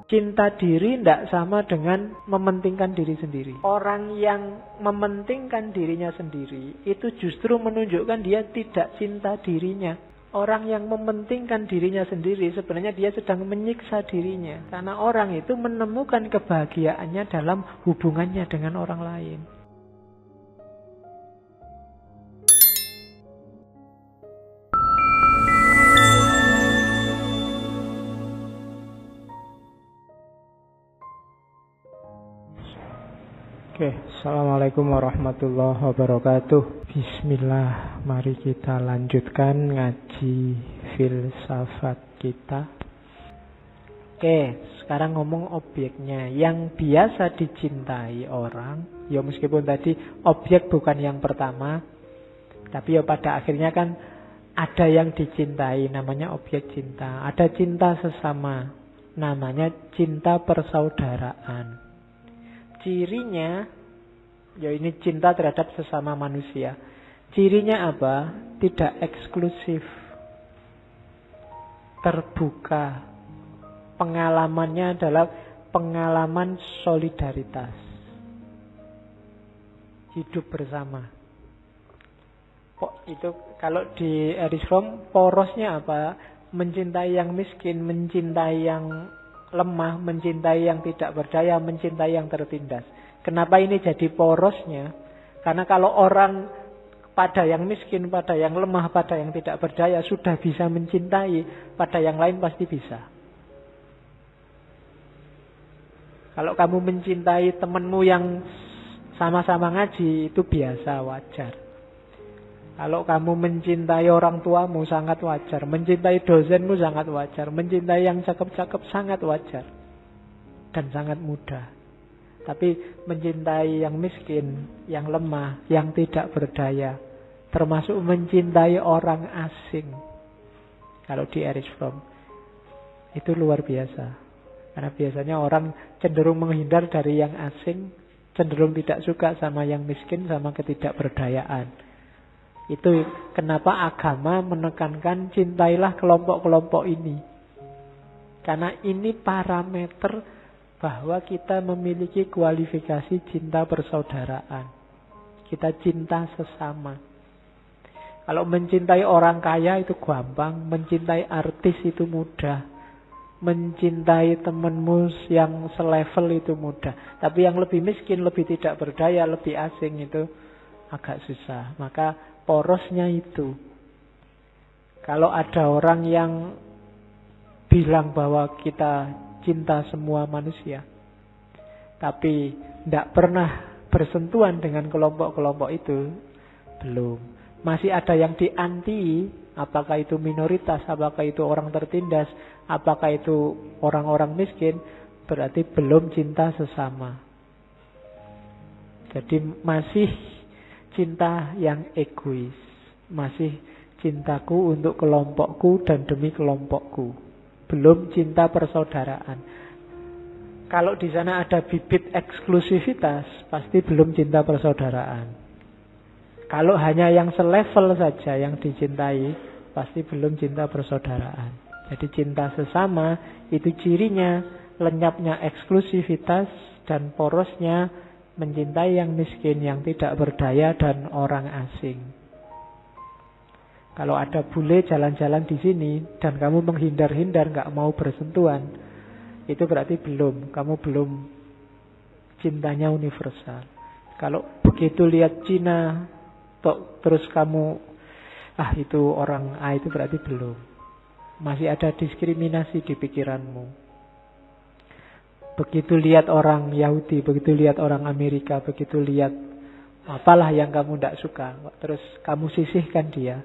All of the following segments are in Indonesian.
Cinta diri tidak sama dengan mementingkan diri sendiri. Orang yang mementingkan dirinya sendiri itu justru menunjukkan dia tidak cinta dirinya. Orang yang mementingkan dirinya sendiri sebenarnya dia sedang menyiksa dirinya. Karena orang itu menemukan kebahagiaannya dalam hubungannya dengan orang lain. Oke, assalamualaikum warahmatullahi wabarakatuh. Bismillah, mari kita lanjutkan ngaji filsafat kita. Oke, sekarang ngomong objeknya. Yang biasa dicintai orang, ya meskipun tadi objek bukan yang pertama, tapi ya pada akhirnya kan ada yang dicintai, namanya objek cinta. Ada cinta sesama, namanya cinta persaudaraan. Cirinya, ya ini cinta terhadap sesama manusia. Cirinya apa? Tidak eksklusif, terbuka. Pengalamannya adalah pengalaman solidaritas, hidup bersama. Kok itu kalau di Erich Fromm porosnya apa? Mencintai yang miskin, mencintai yang lemah, mencintai yang tidak berdaya, mencintai yang tertindas. Kenapa ini jadi porosnya? Karena kalau orang pada yang miskin, pada yang lemah, pada yang tidak berdaya sudah bisa mencintai, pada yang lain pasti bisa. Kalau kamu mencintai temanmu yang sama-sama ngaji, itu biasa, wajar. Kalau kamu mencintai orang tuamu sangat wajar, mencintai dosenmu sangat wajar, mencintai yang cakep-cakep sangat wajar dan sangat mudah. Tapi mencintai yang miskin, yang lemah, yang tidak berdaya, termasuk mencintai orang asing, kalau di Erich Fromm, itu luar biasa. Karena biasanya orang cenderung menghindar dari yang asing, cenderung tidak suka sama yang miskin, sama ketidakberdayaan. Itu kenapa agama menekankan cintailah kelompok-kelompok ini. Karena ini parameter bahwa kita memiliki kualifikasi cinta persaudaraan. Kita cinta sesama. Kalau mencintai orang kaya itu gampang, mencintai artis itu mudah, mencintai temanmu yang selevel itu mudah. Tapi yang lebih miskin, lebih tidak berdaya, lebih asing itu agak susah. Maka porosnya itu. Kalau ada orang yang bilang bahwa kita cinta semua manusia, tapi tidak pernah bersentuhan dengan kelompok-kelompok itu, belum. Masih ada yang dianti, apakah itu minoritas, apakah itu orang tertindas, apakah itu orang-orang miskin, berarti belum cinta sesama. Jadi masih cinta yang egois, masih cintaku untuk kelompokku dan demi kelompokku, belum cinta persaudaraan. Kalau di sana ada bibit eksklusivitas, pasti belum cinta persaudaraan. Kalau hanya yang selevel saja yang dicintai, pasti belum cinta persaudaraan. Jadi cinta sesama itu cirinya lenyapnya eksklusivitas dan porosnya mencintai yang miskin, yang tidak berdaya, dan orang asing. Kalau ada bule jalan-jalan di sini dan kamu menghindar-hindar, nggak mau bersentuhan, itu berarti kamu belum cintanya universal. Kalau begitu lihat Cina, terus kamu, itu orang A, itu berarti belum. Masih ada diskriminasi di pikiranmu. Begitu lihat orang Yahudi, begitu lihat orang Amerika, begitu lihat apalah yang kamu tidak suka, terus kamu sisihkan dia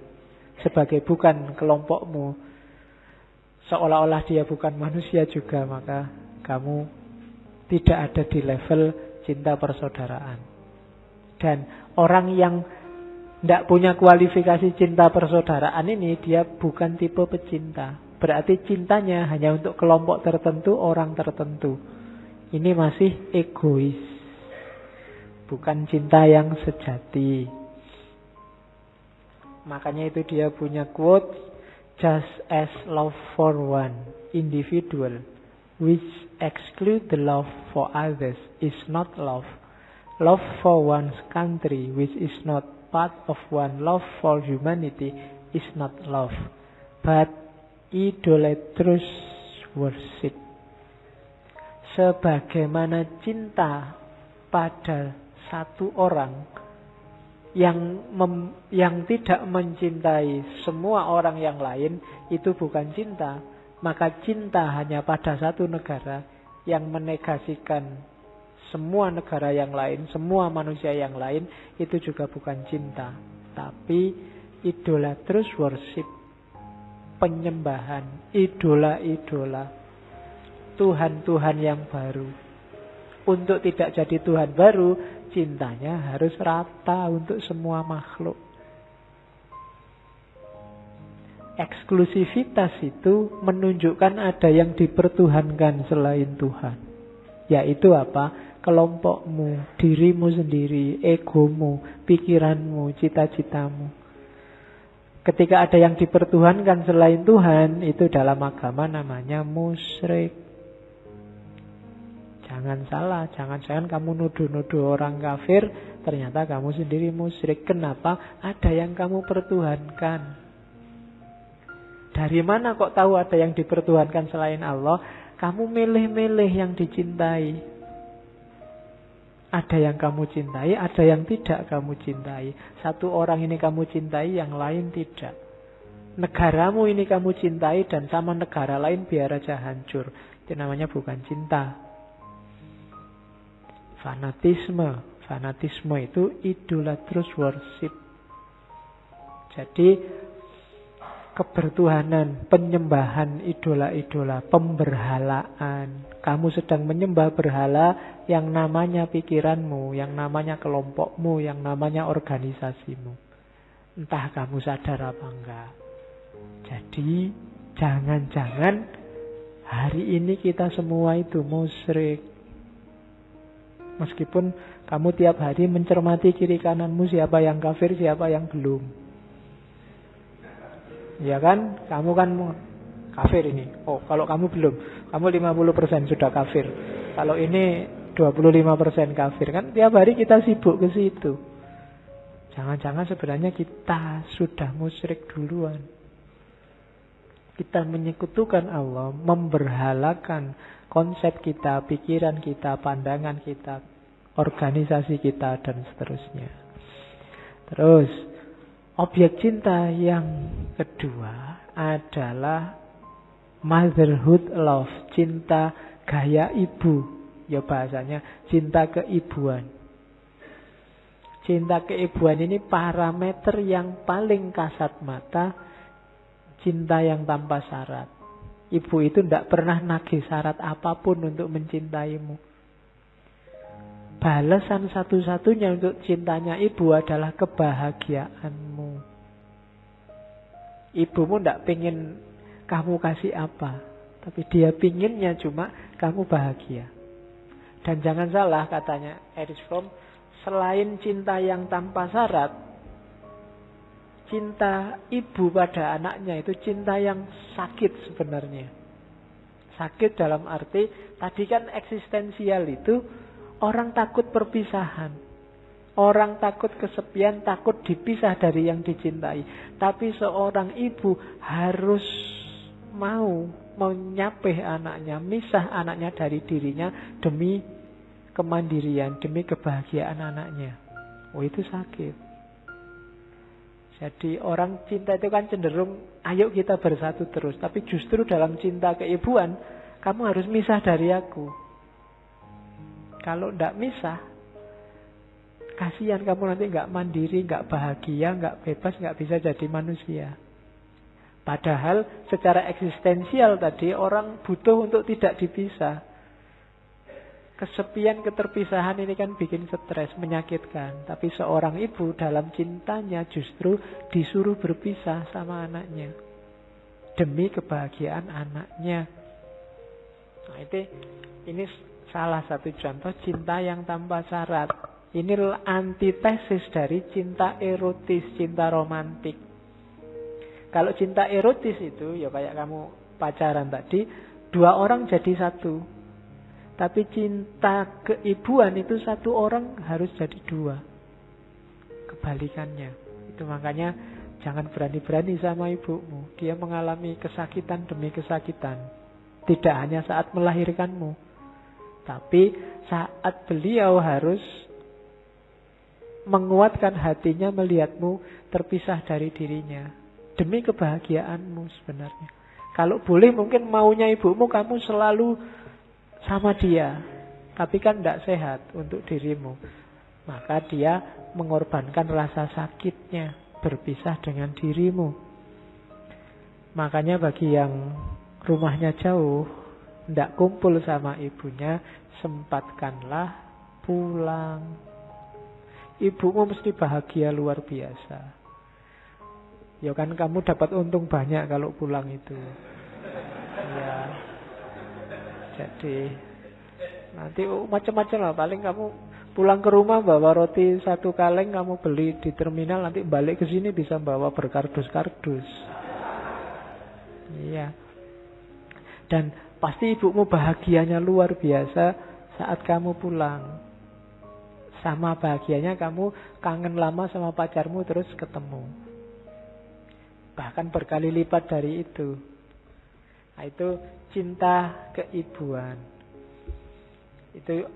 sebagai bukan kelompokmu, seolah-olah dia bukan manusia juga, maka kamu tidak ada di level cinta persaudaraan. Dan orang yang tidak punya kualifikasi cinta persaudaraan ini, dia bukan tipe pecinta. Berarti cintanya hanya untuk kelompok tertentu, orang tertentu. Ini masih egois, bukan cinta yang sejati. Makanya itu dia punya quote, just as love for one individual which exclude the love for others is not love. Love for one's country, which is not part of one love for humanity, is not love, but idolatrous worship. Sebagaimana cinta pada satu orang yang tidak mencintai semua orang yang lain, itu bukan cinta. Maka cinta hanya pada satu negara yang menegasikan semua negara yang lain, semua manusia yang lain, itu juga bukan cinta, tapi idolatrous worship, penyembahan, idola-idola, Tuhan-Tuhan yang baru. Untuk tidak jadi Tuhan baru, cintanya harus rata untuk semua makhluk. Eksklusivitas itu menunjukkan ada yang dipertuhankan selain Tuhan. Yaitu apa? Kelompokmu, dirimu sendiri, egomu, pikiranmu, cita-citamu. Ketika ada yang dipertuhankan selain Tuhan, itu dalam agama namanya musyrik. Jangan salah, jangan-jangan kamu nuduh-nuduh orang kafir, ternyata kamu sendiri musyrik. Kenapa? Ada yang kamu pertuhankan. Dari mana kok tahu ada yang dipertuhankan selain Allah? Kamu milih-milih yang dicintai. Ada yang kamu cintai, ada yang tidak kamu cintai. Satu orang ini kamu cintai, yang lain tidak. Negaramu ini kamu cintai, dan sama negara lain biar aja hancur. Itu namanya bukan cinta. Fanatisme. Fanatisme itu idolatrous worship. Jadi kebertuhanan, penyembahan idola-idola, pemberhalaan. Kamu sedang menyembah berhala yang namanya pikiranmu, yang namanya kelompokmu, yang namanya organisasimu. Entah kamu sadar apa enggak. Jadi jangan-jangan hari ini kita semua itu musyrik. Meskipun kamu tiap hari mencermati kiri kananmu, siapa yang kafir, siapa yang belum. Ya kan, kamu kan kafir ini. Oh, kalau kamu belum, kamu 50% sudah kafir. Kalau ini 25% kafir. Kan tiap hari kita sibuk ke situ. Jangan-jangan sebenarnya kita sudah musyrik duluan. Kita menyekutukan Allah, memberhalakan konsep kita, pikiran kita, pandangan kita, organisasi kita, dan seterusnya. Terus objek cinta yang kedua adalah motherhood love, cinta gaya ibu. Ya bahasanya cinta keibuan. Cinta keibuan ini parameter yang paling kasat mata, cinta yang tanpa syarat. Ibu itu tidak pernah nagih syarat apapun untuk mencintaimu. Balasan satu-satunya untuk cintanya ibu adalah kebahagiaanmu. Ibumu tidak pengen kamu kasih apa, tapi dia pinginnya cuma kamu bahagia. Dan jangan salah, katanya Erich Fromm, selain cinta yang tanpa syarat, cinta ibu pada anaknya itu cinta yang sakit sebenarnya. Sakit dalam arti, tadi kan eksistensial itu orang takut perpisahan. Orang takut kesepian, takut dipisah dari yang dicintai. Tapi seorang ibu harus mau menyapih anaknya, misah anaknya dari dirinya demi kemandirian, demi kebahagiaan anaknya. Oh, itu sakit. Jadi orang cinta itu kan cenderung ayo kita bersatu terus. Tapi justru dalam cinta keibuan, kamu harus misah dari aku. Kalau tidak misah, kasihan kamu nanti nggak mandiri, nggak bahagia, nggak bebas, nggak bisa jadi manusia. Padahal secara eksistensial tadi orang butuh untuk tidak dipisah. Kesepian, keterpisahan ini kan bikin stres, menyakitkan. Tapi seorang ibu dalam cintanya justru disuruh berpisah sama anaknya demi kebahagiaan anaknya. Nah, ini salah satu contoh cinta yang tanpa syarat. Ini antitesis dari cinta erotis, cinta romantik. Kalau cinta erotis itu, ya kayak kamu pacaran tadi, Dua orang jadi satu. Tapi cinta keibuan itu satu orang harus jadi dua. Kebalikannya. Itu makanya jangan berani-berani sama ibumu. Dia mengalami kesakitan demi kesakitan. Tidak hanya saat melahirkanmu, tapi saat beliau harus menguatkan hatinya melihatmu terpisah dari dirinya. Demi kebahagiaanmu sebenarnya. Kalau boleh mungkin maunya ibumu kamu selalu sama dia. Tapi kan tidak sehat untuk dirimu. Maka dia mengorbankan rasa sakitnya berpisah dengan dirimu. Makanya bagi yang rumahnya jauh, tidak kumpul sama ibunya, sempatkanlah pulang. Ibumu mesti bahagia luar biasa. Ya kan kamu dapat untung banyak kalau pulang itu. Ya. Jadi nanti macam-macam lah. Paling kamu pulang ke rumah bawa roti 1 kaleng, kamu beli di terminal, nanti balik ke sini bisa bawa berkardus-kardus. Iya. Dan pasti ibumu bahagianya luar biasa saat kamu pulang. Sama bahagianya kamu kangen lama sama pacarmu terus ketemu. Bahkan berkali lipat dari itu. Nah, itu cinta keibuan. Itu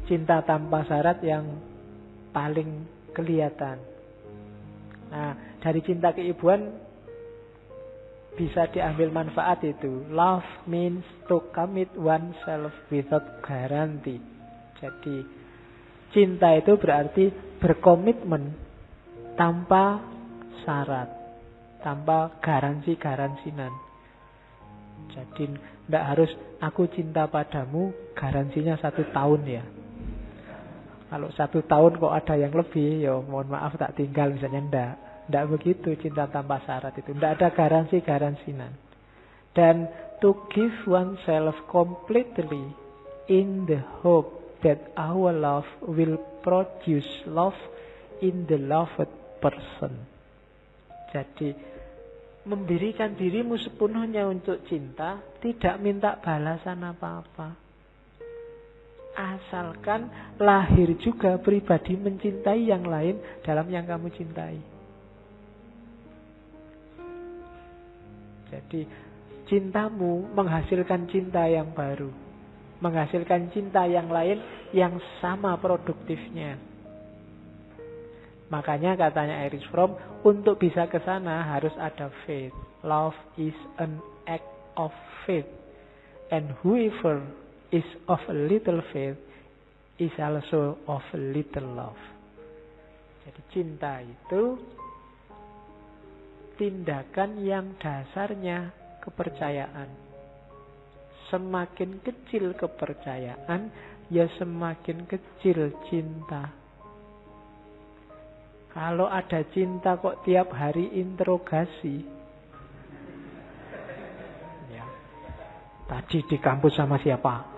cinta tanpa syarat yang paling kelihatan. Nah, dari cinta keibuan bisa diambil manfaat itu. Love means to commit oneself without guarantee. Jadi cinta itu berarti berkomitmen tanpa syarat, tanpa garansi-garansinan. Jadi tidak harus aku cinta padamu, garansinya 1 tahun ya. Kalau 1 tahun kok ada yang lebih, ya mohon maaf tak tinggal misalnya, tidak begitu cinta tanpa syarat itu. Tidak ada garansi-garansinan. Dan to give oneself completely in the hope that our love will produce love in the loved person. Jadi memberikan dirimu sepenuhnya untuk cinta, tidak minta balasan apa-apa. Asalkan lahir juga pribadi mencintai yang lain dalam yang kamu cintai. Jadi cintamu menghasilkan cinta yang baru, menghasilkan cinta yang lain yang sama produktifnya. Makanya katanya Erich Fromm, untuk bisa ke sana harus ada faith. Love is an act of faith. And whoever is of a little faith is also of a little love. Jadi cinta itu tindakan yang dasarnya kepercayaan. Semakin kecil kepercayaan, ya semakin kecil cinta. Kalau ada cinta kok tiap hari interogasi. Ya. Tadi di kampus sama siapa?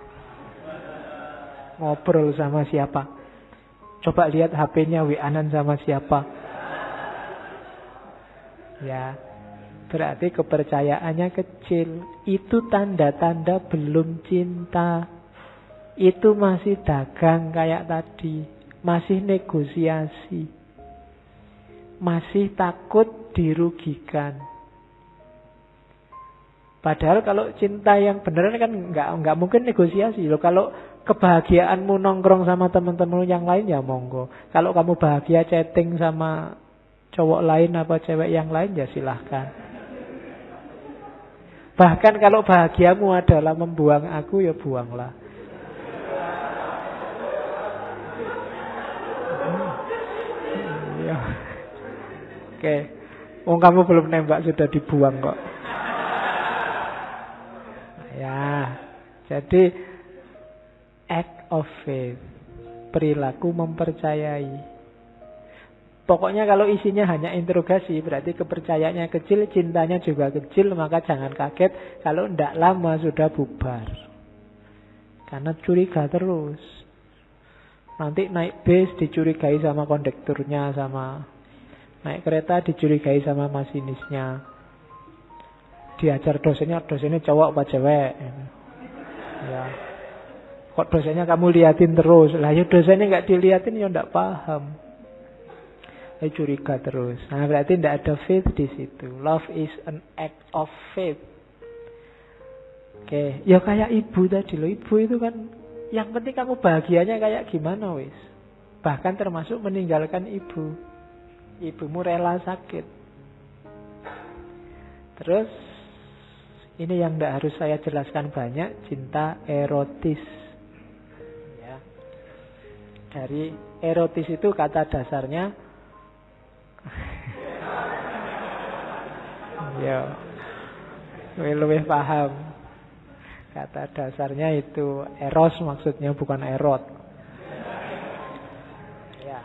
Ngobrol sama siapa? Coba lihat HP-nya WA-an sama siapa? Ya. Berarti kepercayaannya kecil. Itu tanda-tanda belum cinta. Itu masih dagang kayak tadi. Masih negosiasi. Masih takut dirugikan. Padahal kalau cinta yang benar kan nggak mungkin negosiasi loh. Kalau kebahagiaanmu nongkrong sama teman-teman yang lain ya monggo. Kalau kamu bahagia chatting sama cowok lain apa cewek yang lain ya silahkan. Bahkan kalau bahagiamu adalah membuang aku ya buanglah. Ya. Oke, kamu belum nembak sudah dibuang kok. Ya, jadi act of faith, perilaku mempercayai. Pokoknya kalau isinya hanya interogasi, berarti kepercayaannya kecil, cintanya juga kecil, maka jangan kaget kalau tidak lama sudah bubar. Karena curiga terus. Nanti naik bis dicurigai sama kondekturnya, sama naik kereta dicurigai sama masinisnya. diajar dosennya cowok apa cewek. Ya. Kok dosennya kamu liatin terus? Lah ya dosennya nggak diliatin ya nggak paham. Curiga terus. Nah berarti tidak ada faith di situ. Love is an act of faith. Oke, ya kayak ibu tadi loh. Ibu itu kan yang penting kamu bahagianya kayak gimana wis. Bahkan termasuk meninggalkan ibu. Ibumu rela sakit. Terus ini yang tidak harus saya jelaskan banyak, cinta erotis. Ya. Dari erotis itu kata dasarnya ya, lebih paham. Kata dasarnya itu eros, maksudnya bukan erot. Ya.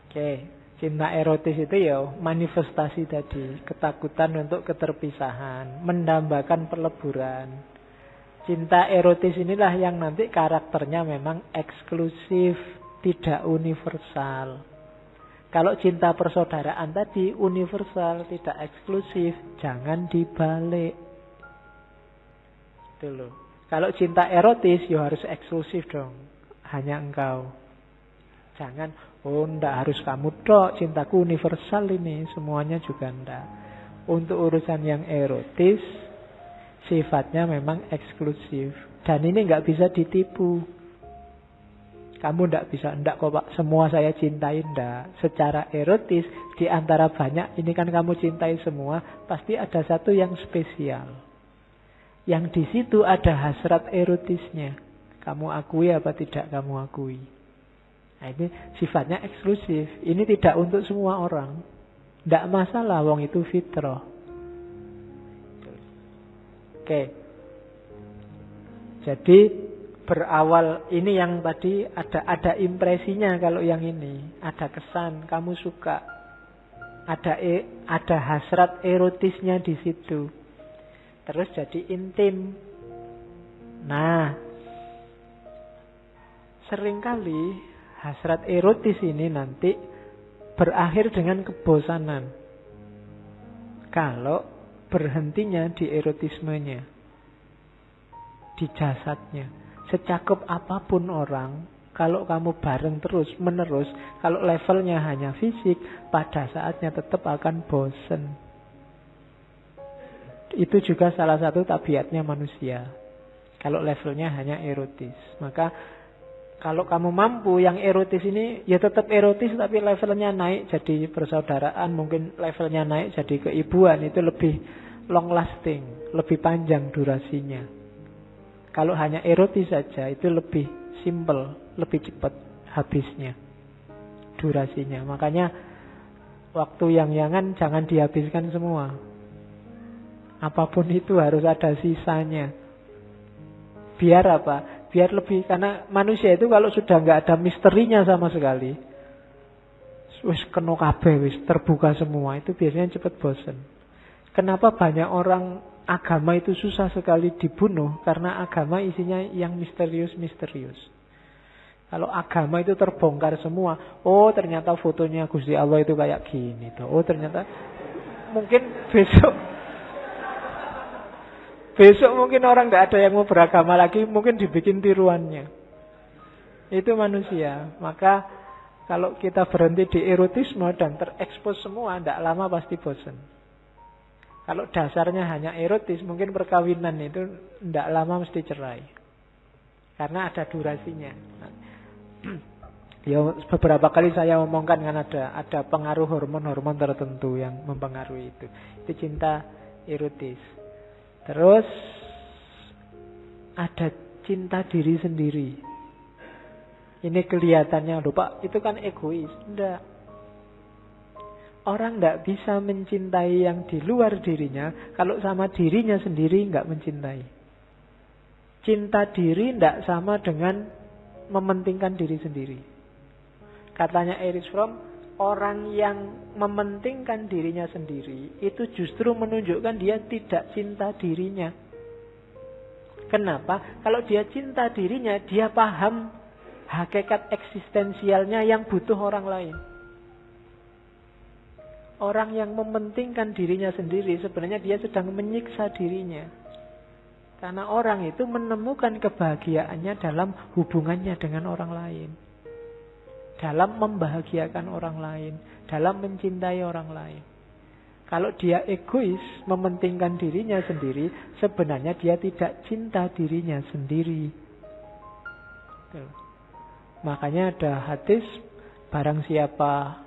Oke, cinta erotis itu ya manifestasi tadi, ketakutan untuk keterpisahan, mendambakan peleburan. Cinta erotis inilah yang nanti karakternya memang eksklusif, tidak universal. Kalau cinta persaudaraan tadi universal, tidak eksklusif, jangan dibalik. Itu loh. Kalau cinta erotis ya harus eksklusif dong. Hanya engkau. Jangan, ndak harus kamu dok, cintaku universal ini, semuanya juga ndak. Untuk urusan yang erotis, sifatnya memang eksklusif. Dan ini nggak bisa ditipu. Kamu ndak bisa, ndak kok Pak, semua saya cintai, ndak. Secara erotis, di antara banyak, ini kan kamu cintai semua, pasti ada satu yang spesial. Yang di situ ada hasrat erotisnya. Kamu akui apa tidak kamu akui. Nah, ini sifatnya eksklusif. Ini tidak untuk semua orang. Ndak masalah, wong itu fitrah. Oke. Jadi berawal ini yang tadi ada impresinya kalau yang ini, ada kesan, kamu suka, ada hasrat erotisnya di situ, terus jadi intim. Nah, seringkali hasrat erotis ini nanti berakhir dengan kebosanan kalau berhentinya di erotismenya, di jasadnya. Secakep apapun orang, kalau kamu bareng terus menerus, kalau levelnya hanya fisik, pada saatnya tetap akan bosen. Itu juga salah satu tabiatnya manusia. Kalau levelnya hanya erotis, maka kalau kamu mampu yang erotis ini ya tetap erotis, tapi levelnya naik jadi persaudaraan, mungkin levelnya naik jadi keibuan, itu lebih long lasting, lebih panjang durasinya. Kalau hanya erotis saja itu lebih simple, lebih cepat habisnya durasinya. Makanya waktu yang-yangan jangan dihabiskan semua. Apapun itu harus ada sisanya. Biar apa? Biar lebih, karena manusia itu kalau sudah nggak ada misterinya sama sekali, wis kena kabeh, wis terbuka semua, itu biasanya cepat bosen. Kenapa banyak orang agama itu susah sekali dibunuh? Karena agama isinya yang misterius-misterius. Kalau agama itu terbongkar semua, oh ternyata fotonya Gusti Allah itu kayak gini tuh. Oh ternyata mungkin besok mungkin orang nggak ada yang mau beragama lagi, mungkin dibikin tiruannya. Itu manusia. Maka kalau kita berhenti di erotisme dan terekspos semua, tidak lama pasti bosan. Kalau dasarnya hanya erotis, mungkin perkawinan itu tidak lama mesti cerai. Karena ada durasinya. Ya beberapa kali saya omongkan kan ada pengaruh hormon-hormon tertentu yang mempengaruhi itu. Itu cinta erotis. Terus ada cinta diri sendiri. Ini kelihatannya, loh Pak, itu kan egois. Tidak. Orang tidak bisa mencintai yang di luar dirinya kalau sama dirinya sendiri nggak mencintai. Cinta diri tidak sama dengan mementingkan diri sendiri. Katanya Erich Fromm, orang yang mementingkan dirinya sendiri itu justru menunjukkan dia tidak cinta dirinya. Kenapa? Kalau dia cinta dirinya, dia paham hakikat eksistensialnya yang butuh orang lain. Orang yang mementingkan dirinya sendiri sebenarnya dia sedang menyiksa dirinya. Karena orang itu menemukan kebahagiaannya dalam hubungannya dengan orang lain. Dalam membahagiakan orang lain, dalam mencintai orang lain. Kalau dia egois, mementingkan dirinya sendiri, sebenarnya dia tidak cinta dirinya sendiri. Makanya ada hadis, barang siapa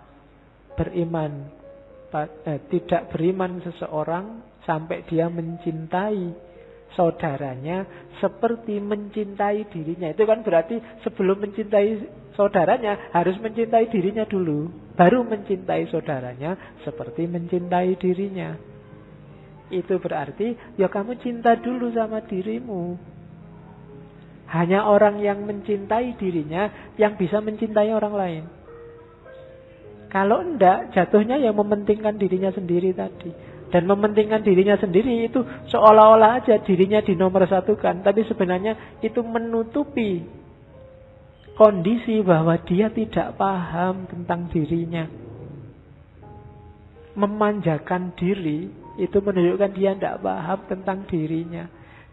tidak beriman seseorang sampai dia mencintai saudaranya seperti mencintai dirinya. Itu kan berarti sebelum mencintai saudaranya harus mencintai dirinya dulu, baru mencintai saudaranya seperti mencintai dirinya. Itu berarti ya kamu cinta dulu sama dirimu. Hanya orang yang mencintai dirinya yang bisa mencintai orang lain. Kalau enggak, jatuhnya yang mementingkan dirinya sendiri tadi. Dan mementingkan dirinya sendiri itu seolah-olah aja dirinya dinomorsatukan. Tapi sebenarnya itu menutupi kondisi bahwa dia tidak paham tentang dirinya. Memanjakan diri itu menunjukkan dia tidak paham tentang dirinya.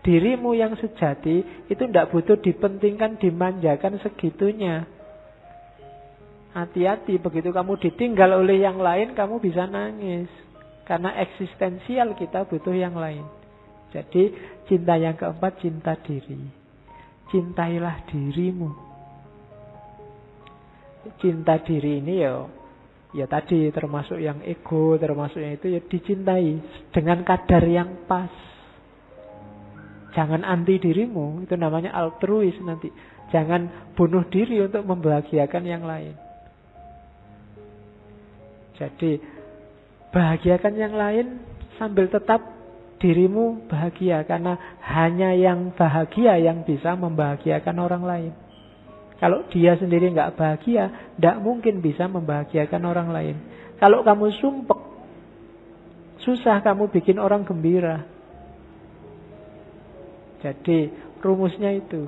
Dirimu yang sejati itu tidak butuh dipentingkan, dimanjakan segitunya. Hati-hati, begitu kamu ditinggal oleh yang lain, kamu bisa nangis. Karena eksistensial kita butuh yang lain. Jadi cinta yang keempat, cinta diri. Cintailah dirimu. Cinta diri ini ya tadi termasuk yang ego, termasuk yang itu ya dicintai dengan kadar yang pas. Jangan anti dirimu, itu namanya altruis nanti. Jangan bunuh diri untuk membahagiakan yang lain. Jadi bahagiakan yang lain sambil tetap dirimu bahagia. Karena hanya yang bahagia yang bisa membahagiakan orang lain. Kalau dia sendiri nggak bahagia, tidak mungkin bisa membahagiakan orang lain. Kalau kamu sumpek, susah kamu bikin orang gembira. Jadi rumusnya itu,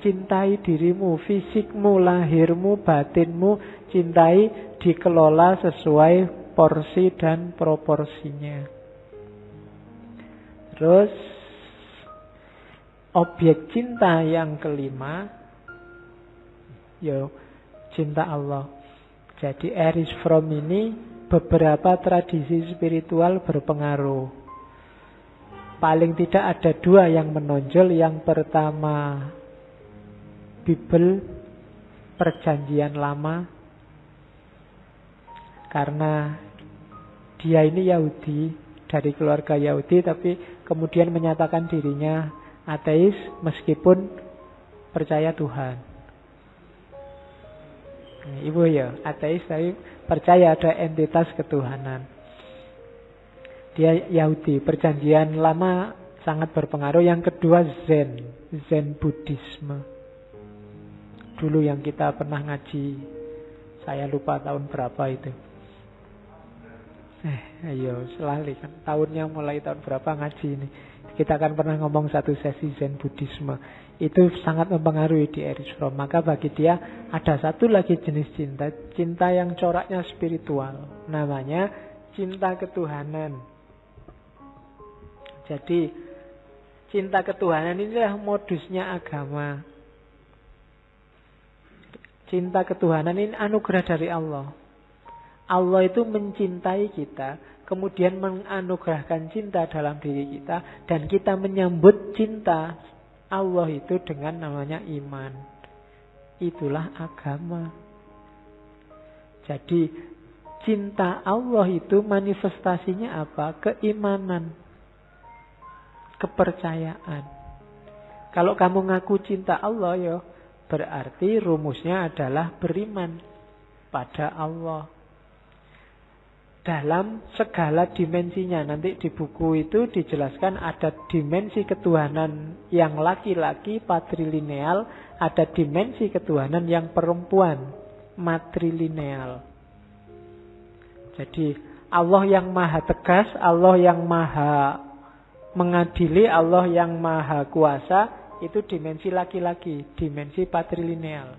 cintai dirimu, fisikmu, lahirmu, batinmu, cintai, dikelola sesuai porsi dan proporsinya. Terus objek cinta yang kelima, cinta Allah. Jadi Erich Fromm ini beberapa tradisi spiritual berpengaruh. Paling tidak ada dua yang menonjol. Yang pertama Bible, Perjanjian Lama. Karena dia ini Yahudi, dari keluarga Yahudi, tapi kemudian menyatakan dirinya ateis meskipun percaya Tuhan. Ibu ya, ateis tapi percaya ada entitas ketuhanan. Dia Yahudi, Perjanjian Lama sangat berpengaruh. Yang kedua Zen Buddhisme. Dulu yang kita pernah ngaji, saya lupa tahun berapa itu. Ayo selalu kan tahunnya mulai tahun berapa ngaji ini. Kita akan pernah ngomong satu sesi Zen Buddhisme. Itu sangat mempengaruhi di Erich Fromm. Maka bagi dia ada satu lagi jenis cinta, cinta yang coraknya spiritual. Namanya cinta ketuhanan. Jadi cinta ketuhanan inilah modusnya agama. Cinta ketuhanan ini anugerah dari Allah. Allah itu mencintai kita, kemudian menganugerahkan cinta dalam diri kita, dan kita menyambut cinta Allah itu dengan namanya iman. Itulah agama. Jadi cinta Allah itu manifestasinya apa? Keimanan, kepercayaan. Kalau kamu ngaku cinta Allah berarti rumusnya adalah beriman pada Allah. Dalam segala dimensinya. Nanti di buku itu dijelaskan ada dimensi ketuhanan yang laki-laki, patrilineal. Ada dimensi ketuhanan yang perempuan, matrilineal. Jadi Allah yang maha tegas, Allah yang maha mengadili, Allah yang maha kuasa, itu dimensi laki-laki, dimensi patrilineal.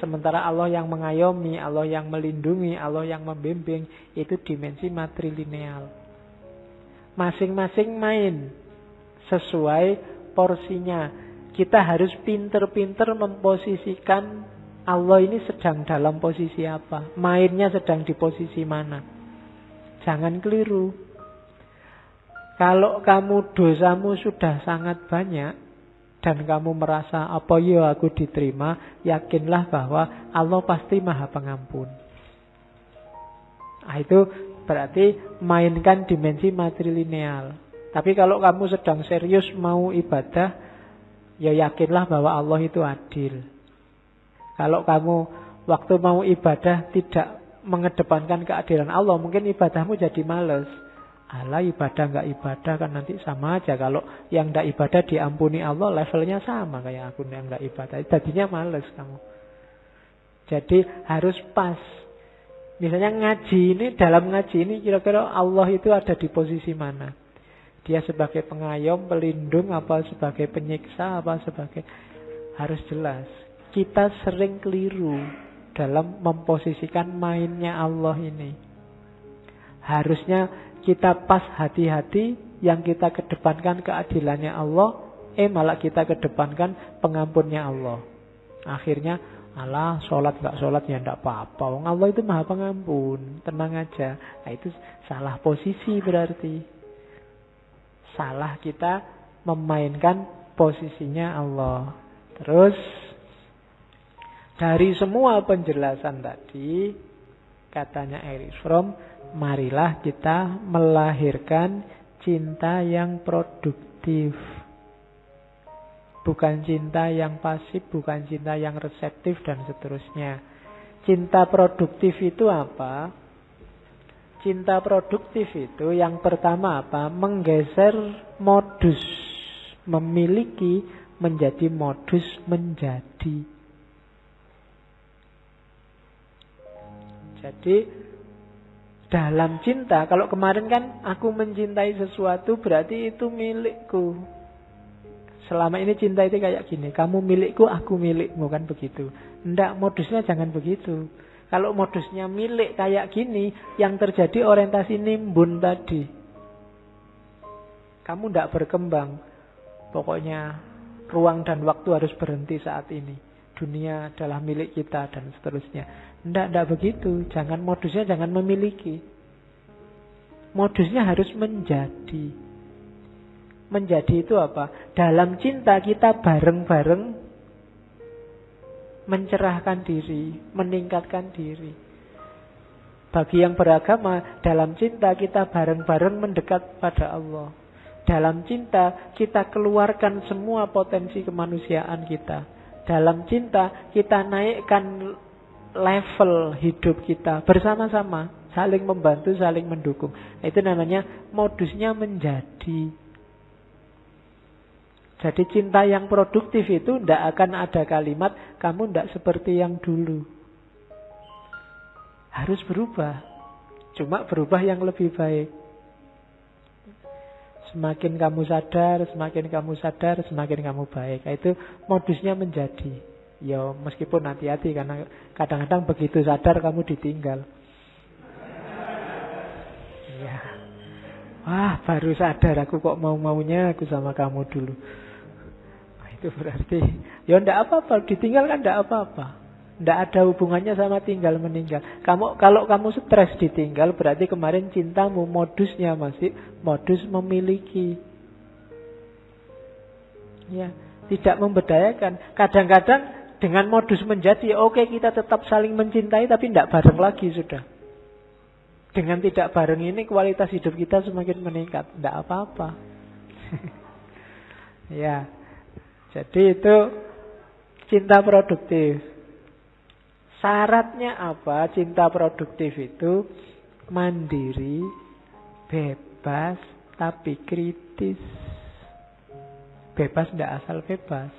Sementara Allah yang mengayomi, Allah yang melindungi, Allah yang membimbing, itu dimensi matrilineal. Masing-masing main sesuai porsinya. Kita harus pinter-pinter memposisikan Allah ini sedang dalam posisi apa, mainnya sedang di posisi mana. Jangan keliru. Kalau kamu dosamu sudah sangat banyak dan kamu merasa apa ya aku diterima, yakinlah bahwa Allah pasti Maha Pengampun. Nah, itu berarti mainkan dimensi matrilineal. Tapi kalau kamu sedang serius mau ibadah, ya yakinlah bahwa Allah itu adil. Kalau kamu waktu mau ibadah tidak mengedepankan keadilan Allah, mungkin ibadahmu jadi males. Alah, ibadah nggak ibadah kan nanti sama aja. Kalau yang nggak ibadah diampuni Allah, levelnya sama kayak aku yang nggak ibadah. Tadinya males kamu. Jadi harus pas. Misalnya ngaji ini, dalam ngaji ini kira-kira Allah itu ada di posisi mana? Dia sebagai pengayom, pelindung, apa sebagai penyiksa, apa sebagai... Harus jelas. Kita sering keliru dalam memposisikan mainnya Allah ini. Harusnya kita pas hati-hati, yang kita kedepankan keadilannya Allah, malah kita kedepankan pengampunnya Allah. Akhirnya, alah sholat gak sholat ya ndak apa-apa. Wong Allah itu Maha Pengampun, tenang aja. Nah, itu salah posisi berarti. Salah kita memainkan posisinya Allah. Terus dari semua penjelasan tadi, katanya Erich Fromm, marilah kita melahirkan cinta yang produktif. Bukan cinta yang pasif, bukan cinta yang reseptif, dan seterusnya. Cinta produktif itu apa? Cinta produktif itu yang pertama apa? Menggeser modus memiliki menjadi modus menjadi. Jadi dalam cinta, kalau kemarin kan aku mencintai sesuatu berarti itu milikku. Selama ini cinta itu kayak gini, kamu milikku, aku milikmu, kan begitu. Ndak, modusnya jangan begitu. Kalau modusnya milik kayak gini, yang terjadi orientasi nimbun tadi. Kamu ndak berkembang. Pokoknya ruang dan waktu harus berhenti saat ini. Dunia adalah milik kita dan seterusnya. Ndak begitu. Jangan modusnya jangan memiliki. Modusnya harus menjadi. Menjadi itu apa? Dalam cinta kita bareng-bareng mencerahkan diri, meningkatkan diri. Bagi yang beragama, dalam cinta kita bareng-bareng mendekat pada Allah. Dalam cinta kita keluarkan semua potensi kemanusiaan kita. Dalam cinta kita naikkan level hidup kita bersama-sama, saling membantu, saling mendukung. Itu namanya modusnya menjadi. Jadi cinta yang produktif itu tidak akan ada kalimat kamu tidak seperti yang dulu. Harus berubah. Cuma berubah yang lebih baik. Semakin kamu sadar, semakin kamu baik. Itu modusnya menjadi. Ya meskipun hati-hati karena kadang-kadang begitu sadar kamu ditinggal. Ya. Wah, baru sadar aku kok mau-maunya aku sama kamu dulu. Itu berarti ya ndak apa-apa, ditinggal kan ndak apa-apa. Ndak ada hubungannya sama tinggal meninggal. Kalau kamu stres ditinggal berarti kemarin cintamu modusnya masih modus memiliki. Ya, tidak membedayakan. Kadang-kadang dengan modus menjadi oke, kita tetap saling mencintai tapi ndak bareng lagi sudah. Dengan tidak bareng ini kualitas hidup kita semakin meningkat. Ndak apa-apa. Ya. Jadi itu cinta produktif. Syaratnya apa? Cinta produktif itu mandiri, bebas, tapi kritis. Bebas tidak asal bebas.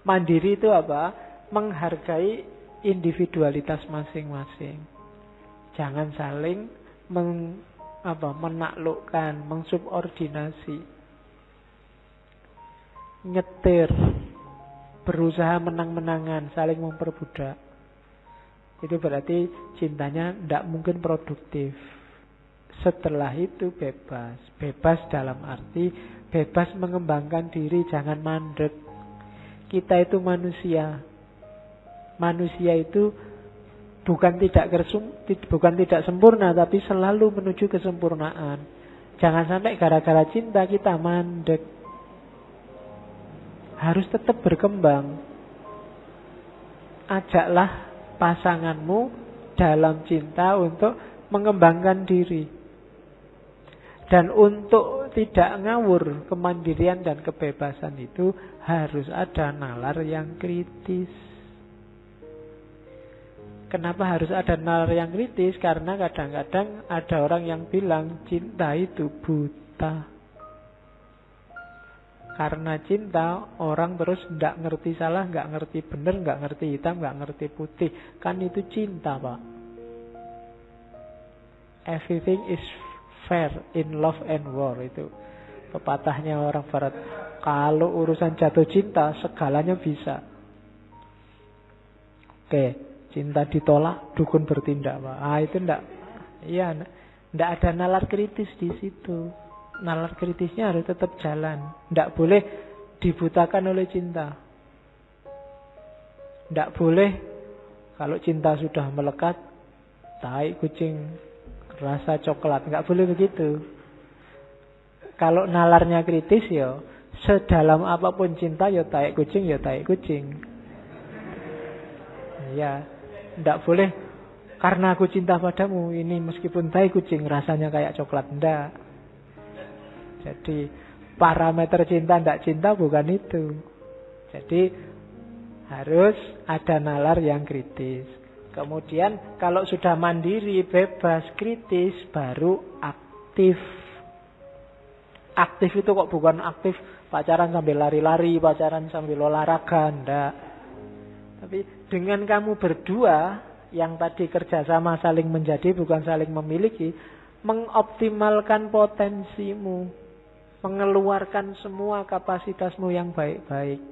Mandiri itu apa? Menghargai individualitas masing-masing. Jangan saling menaklukkan, mensubordinasi. Nyetir, berusaha menang-menangan, saling memperbudak. itu berarti cintanya tidak mungkin produktif. Setelah itu bebas. Bebas dalam arti bebas mengembangkan diri, jangan mandek. Kita itu manusia. Manusia itu bukan tidak sempurna, tapi selalu menuju kesempurnaan. Jangan sampai gara-gara cinta kita mandek. Harus tetap berkembang. Ajaklah pasanganmu dalam cinta untuk mengembangkan diri. Dan untuk tidak ngawur kemandirian dan kebebasan itu harus ada nalar yang kritis. Kenapa harus ada nalar yang kritis? Karena kadang-kadang ada orang yang bilang cinta itu buta. Karena cinta, orang terus tidak ngerti salah, nggak ngerti benar, nggak ngerti hitam, nggak ngerti putih. Kan itu cinta, Pak. Everything is fair in love and war. Itu pepatahnya orang barat. Kalau urusan jatuh cinta, segalanya bisa. Oke, cinta ditolak, dukun bertindak, Pak. Itu enggak. Iya, enggak ada nalar kritis di situ. Nalar kritisnya harus tetap jalan. Tidak boleh dibutakan oleh cinta. Tidak boleh kalau cinta sudah melekat, tai kucing rasa coklat. Nggak boleh begitu. Kalau nalarnya kritis ya, sedalam apapun cinta ya tai kucing ya tai kucing. Ya, tidak boleh karena aku cinta padamu ini meskipun tai kucing rasanya kayak coklat. Tidak. Jadi parameter cinta tidak cinta bukan itu. Jadi harus ada nalar yang kritis. Kemudian kalau sudah mandiri, bebas, kritis, baru aktif. Aktif itu kok bukan aktif pacaran sambil lari-lari, pacaran sambil olahraga, enggak. Tapi dengan kamu berdua yang tadi kerjasama saling menjadi bukan saling memiliki, mengoptimalkan potensimu. Mengeluarkan semua kapasitasmu yang baik-baik.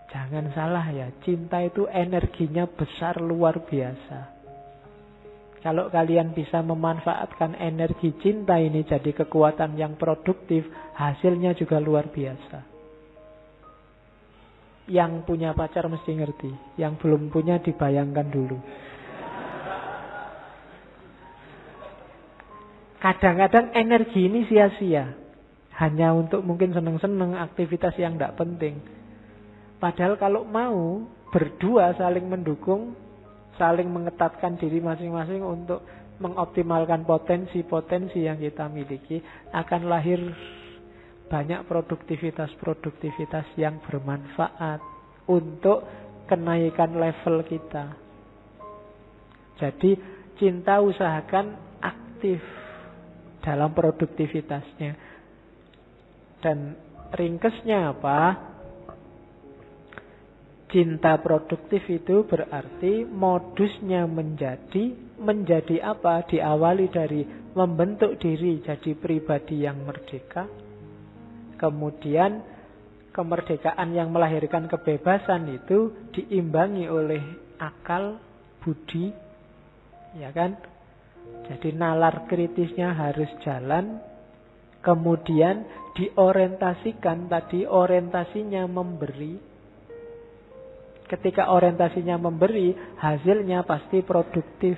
Jangan salah ya, cinta itu energinya besar luar biasa. Kalau kalian bisa memanfaatkan energi cinta ini jadi kekuatan yang produktif, hasilnya juga luar biasa. Yang punya pacar mesti ngerti, yang belum punya dibayangkan dulu. Kadang-kadang energi ini sia-sia. Hanya untuk mungkin seneng-seneng aktivitas yang tidak penting. Padahal kalau mau berdua saling mendukung, saling mengetatkan diri masing-masing untuk mengoptimalkan potensi-potensi yang kita miliki, akan lahir banyak produktivitas-produktivitas yang bermanfaat untuk kenaikan level kita. Jadi cinta usahakan aktif dalam produktivitasnya. Dan ringkesnya apa? Cinta produktif itu berarti modusnya menjadi apa? Diawali dari membentuk diri jadi pribadi yang merdeka. Kemudian kemerdekaan yang melahirkan kebebasan itu diimbangi oleh akal, budi, ya kan? Jadi nalar kritisnya harus jalan. Kemudian diorientasikan, tadi orientasinya memberi. Ketika orientasinya memberi, hasilnya pasti produktif.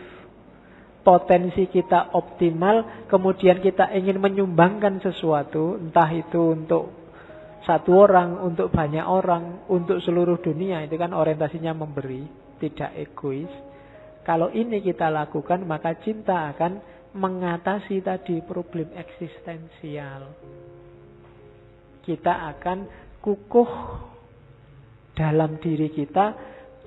Potensi kita optimal, kemudian kita ingin menyumbangkan sesuatu, entah itu untuk satu orang, untuk banyak orang, untuk seluruh dunia, itu kan orientasinya memberi, tidak egois. Kalau ini kita lakukan, maka cinta akan mengatasi tadi problem eksistensial. Kita akan kukuh dalam diri kita,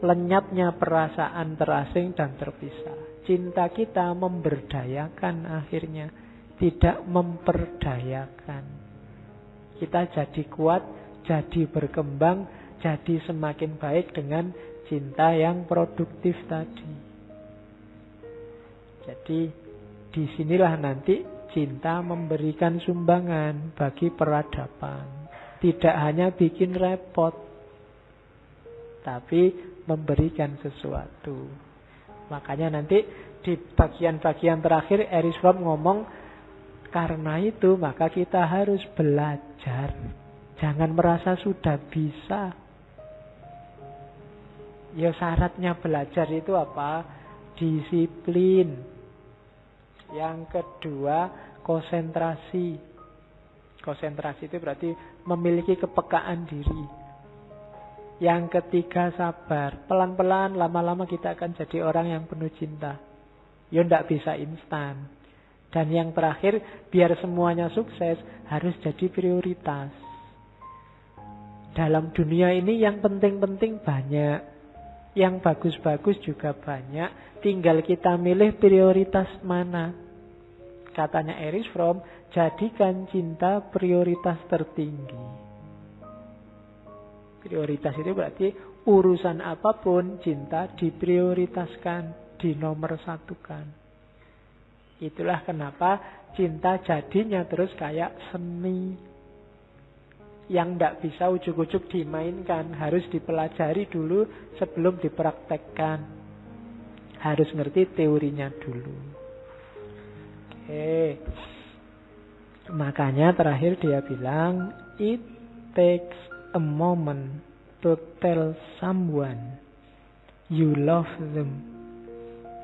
lenyapnya perasaan terasing dan terpisah. Cinta kita memberdayakan akhirnya, tidak memperdayakan. Kita jadi kuat, jadi berkembang, jadi semakin baik dengan cinta yang produktif tadi. Jadi disinilah nanti cinta memberikan sumbangan bagi peradaban. Tidak hanya bikin repot, tapi memberikan sesuatu. Makanya nanti di bagian-bagian terakhir Erich Fromm ngomong, karena itu maka kita harus belajar. Jangan merasa sudah bisa. Ya syaratnya belajar itu apa? Disiplin. Yang kedua, konsentrasi. Konsentrasi itu berarti memiliki kepekaan diri. Yang ketiga, sabar. Pelan-pelan, lama-lama kita akan jadi orang yang penuh cinta. Ya tidak bisa instan. Dan yang terakhir, biar semuanya sukses, harus jadi prioritas. Dalam dunia ini yang penting-penting banyak, yang bagus-bagus juga banyak. Tinggal kita milih prioritas mana. Katanya Erich Fromm, jadikan cinta prioritas tertinggi. Prioritas itu berarti urusan apapun cinta diprioritaskan, dinomorsatukan. Itulah kenapa cinta jadinya terus kayak seni yang tidak bisa ujuk-ujuk dimainkan. Harus dipelajari dulu sebelum dipraktekkan. Harus ngerti teorinya dulu. Oke. Makanya terakhir dia bilang, it takes a moment to tell someone you love them,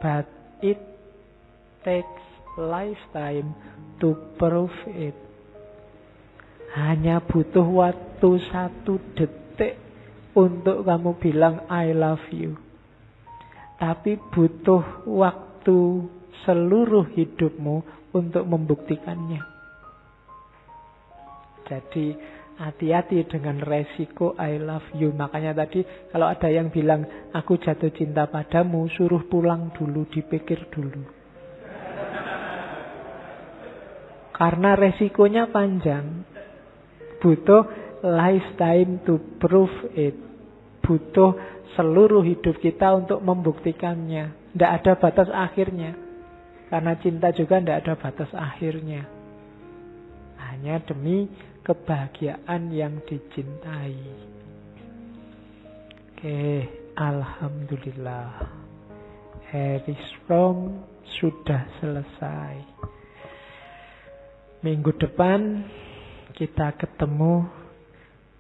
but it takes lifetime to prove it. Hanya butuh waktu 1 detik untuk kamu bilang I love you. Tapi butuh waktu seluruh hidupmu untuk membuktikannya. Jadi hati-hati dengan resiko I love you. Makanya tadi kalau ada yang bilang aku jatuh cinta padamu, suruh pulang dulu, dipikir dulu. Karena resikonya panjang. Butuh lifetime to prove it. Butuh seluruh hidup kita untuk membuktikannya. Tidak ada batas akhirnya. Karena cinta juga tidak ada batas akhirnya. Hanya demi kebahagiaan yang dicintai. Oke, alhamdulillah. Erich Fromm sudah selesai. Minggu depan kita ketemu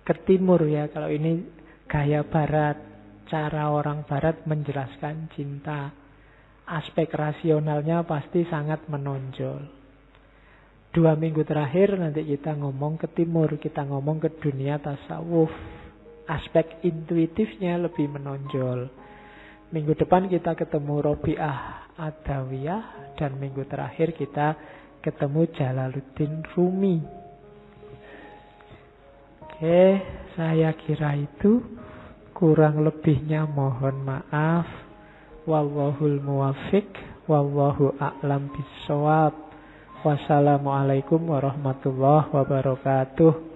ke timur ya. Kalau ini gaya barat, cara orang barat menjelaskan cinta. Aspek rasionalnya pasti sangat menonjol. 2 minggu terakhir nanti kita ngomong ke timur, kita ngomong ke dunia tasawuf. Aspek intuitifnya lebih menonjol. Minggu depan kita ketemu Robiah Adawiyah, dan minggu terakhir kita ketemu Jalaluddin Rumi. Oke, saya kira itu. Kurang lebihnya mohon maaf. Wallahul muwaffiq, wallahu a'lam bissawab. Wassalamualaikum warahmatullahi wabarakatuh.